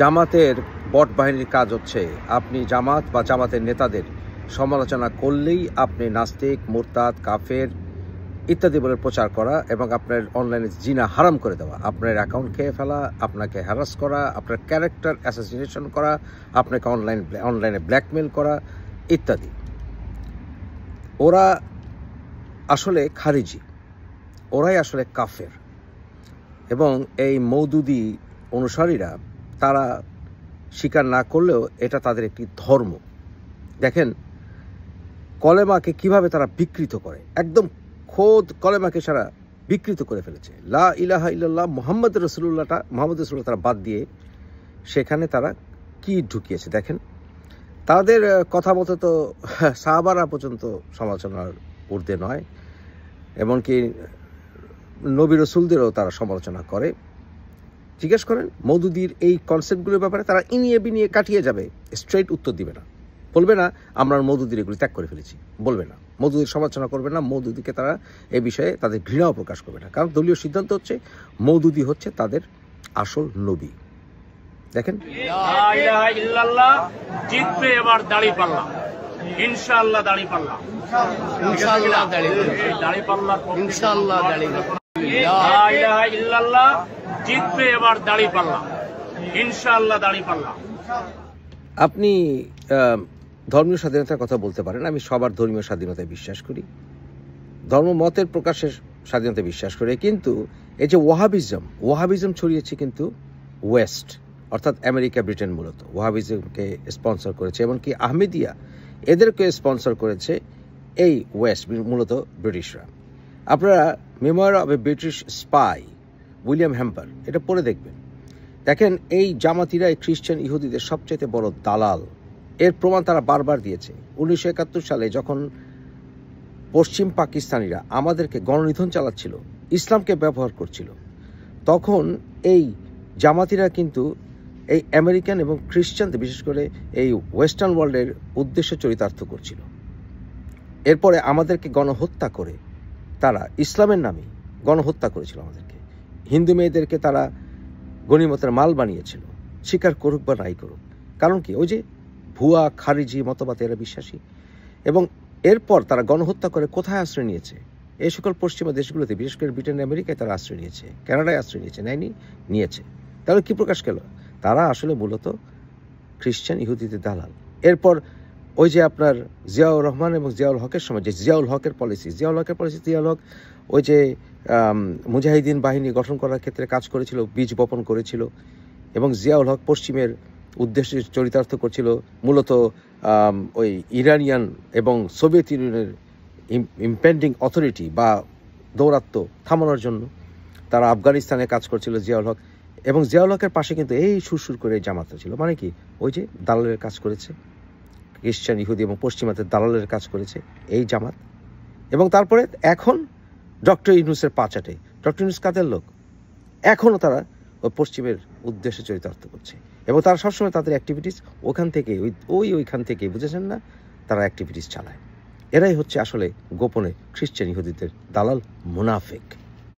জামাতের বট বাহিনীর কাজ হচ্ছে আপনি জামাত বা জামাতের নেতাদের সমালোচনা করলেই আপনি নাস্তিক, মুরতাদ, কাফের ইত্যাদি বলে প্রচার করা এবং আপনার অনলাইনে জিনা হারাম করে দেওয়া, আপনার অ্যাকাউন্ট খেয়ে ফেলা, আপনাকে হ্যারাস করা, আপনার ক্যারেক্টার অ্যাসাসিনেশন করা, আপনাকে অনলাইনে ব্ল্যাকমেল করা ইত্যাদি। ওরা আসলে খারিজি, ওরাই আসলে কাফের। এবং এই মওদুদি অনুসারীরা তারা স্বীকার না করলেও এটা তাদের একটি ধর্ম। দেখেন কলেমাকে কিভাবে তারা বিকৃত করে, একদম খোদ কলেমাকে সারা বিকৃত করে ফেলেছে। লা ইলাহা ইল্লাল্লাহ মুহাম্মদ রাসূলুল্লাহ তারা বাদ দিয়ে সেখানে তারা কি ঢুকিয়েছে দেখেন। তাদের কথা মতো তো সাহাবারা পর্যন্ত সমালোচনার ঊর্ধ্বে নয়, এমনকি নবী রাসূলদেরও তারা সমালোচনা করে। জিজ্ঞেস করেন মওদুদির এই কনসেপ্টগুলোর ব্যাপারে, তারা ইনিয়ে বিনিয়ে কাটিয়ে যাবে, স্ট্রেট উত্তর দিবে না, বলবে না আমরা মওদুদির এগুলি ত্যাগ করে ফেলেছি, বলবে না, মওদুদির সমালোচনা করবে না, মওদুদিকে তারা এই বিষয়ে তাদের ঘৃণাও প্রকাশ করবে না। কারণ দলীয় সিদ্ধান্ত হচ্ছে মওদুদি হচ্ছে তাদের আসল নবী। দেখেন লা ইলাহা ইল্লাল্লাহ জিতবে এবার দাঁড়িপাল্লা, ইনশাআল্লাহ দাঁড়িপাল্লা, ইনশাআল্লাহ দাঁড়িপাল্লা, ইনশাআল্লাহ দাঁড়িপাল্লা। লা ইলাহা ইল্লাল্লাহ জিতবে এবার দাঁড়িপাল্লা, ইনশাআল্লাহ দাঁড়িপাল্লা। আপনি ধর্মীয় স্বাধীনতার কথা বলতে পারেন, আমি সবার ধর্মীয় স্বাধীনতায় বিশ্বাস করি, ধর্ম মতের প্রকাশের স্বাধীনতায় বিশ্বাস করি, কিন্তু এই যে ওয়াহাবিজম ছড়িয়েছে কিন্তু ওয়েস্ট, অর্থাৎ আমেরিকা, ব্রিটেন মূলত ওয়াহাবিজমকে স্পন্সর করেছে, এমনকি আহমেদিয়া এদেরকে স্পন্সর করেছে এই ওয়েস্ট, মূলত ব্রিটিশরা। আপনারা মেমোয়ার of A British spy William hamper এটা পড়ে দেখবেন। দেখেন এই জামাতিরা এই খ্রিস্টান ইহুদিদের সবচেয়ে বড় দালাল, এর প্রমাণ তারা বারবার দিয়েছে। 1971 সালে যখন পশ্চিম পাকিস্তানিরা আমাদেরকে গণনিধন চালাচ্ছিল, ইসলামকে ব্যবহার করছিল, তখন এই জামাতিরা কিন্তু এই আমেরিকান এবং খ্রিস্টানদের, বিশেষ করে এই ওয়েস্টার্ন ওয়ার্ল্ডের উদ্দেশ্যে চরিতার্থ করছিল। এরপরে আমাদেরকে গণহত্যা করে তারা ইসলামের নামে গণহত্যা করেছিল আমাদেরকে। হিন্দু মেয়েদেরকে তারা গনিমতের মাল বানিয়েছিল, স্বীকার করুক বা নাই করুক। কারণ কি, ওই যে ভুয়া খারিজি মতবাদে এরা বিশ্বাসী। এবং এরপর তারা গণহত্যা করে কোথায় আশ্রয় নিয়েছে? এই সকল পশ্চিমা দেশগুলোতে, বিশেষ করে ব্রিটেন, আমেরিকায় তারা আশ্রয় নিয়েছে, কানাডায় আশ্রয় নিয়েছে, নিয়েছে। তাহলে কি প্রকাশ পেল? তারা আসলে মূলত খ্রিস্টান ইহুদিদের দালাল। এরপর ওই যে আপনার জিয়াউর রহমান এবং জিয়াউল হকের সময় যে জিয়াউল হক ওই যে মুজাহিদিন বাহিনী গঠন করার ক্ষেত্রে কাজ করেছিল, বীজ বপন করেছিল, এবং জিয়াউল হক পশ্চিমের উদ্দেশ্যে চরিতার্থ করছিল মূলত ওই ইরানিয়ান এবং সোভিয়েত ইউনিয়নের ইম্পেন্ডিং অথরিটি বা দৌরাত্ম্য থামানোর জন্য তারা আফগানিস্তানে কাজ করছিল জিয়াউল হক। এবং জিয়াউল হকের পাশে কিন্তু এই সুরসুর করে জামাতটা ছিল, মানে কি ওই যে দালালের কাজ করেছে, খ্রিস্টান ইহুদি এবং পশ্চিমাদের দালালের কাজ করেছে এই জামাত। এবং তারপরে এখন ডক্টর ইউনূসের পাচাটে, ডক্টর ইউনূস কাদের লোক, এখনও তারা ওই পশ্চিমের উদ্দেশ্যে চরিতার্থ করছে, এবং তারা সবসময় তাদের অ্যাক্টিভিটিস ওইখান থেকে বুঝেছেন না, তারা অ্যাক্টিভিটিস চালায়। এরাই হচ্ছে আসলে গোপনে খ্রিস্টান ইহুদিদের দালাল, মুনাফিক।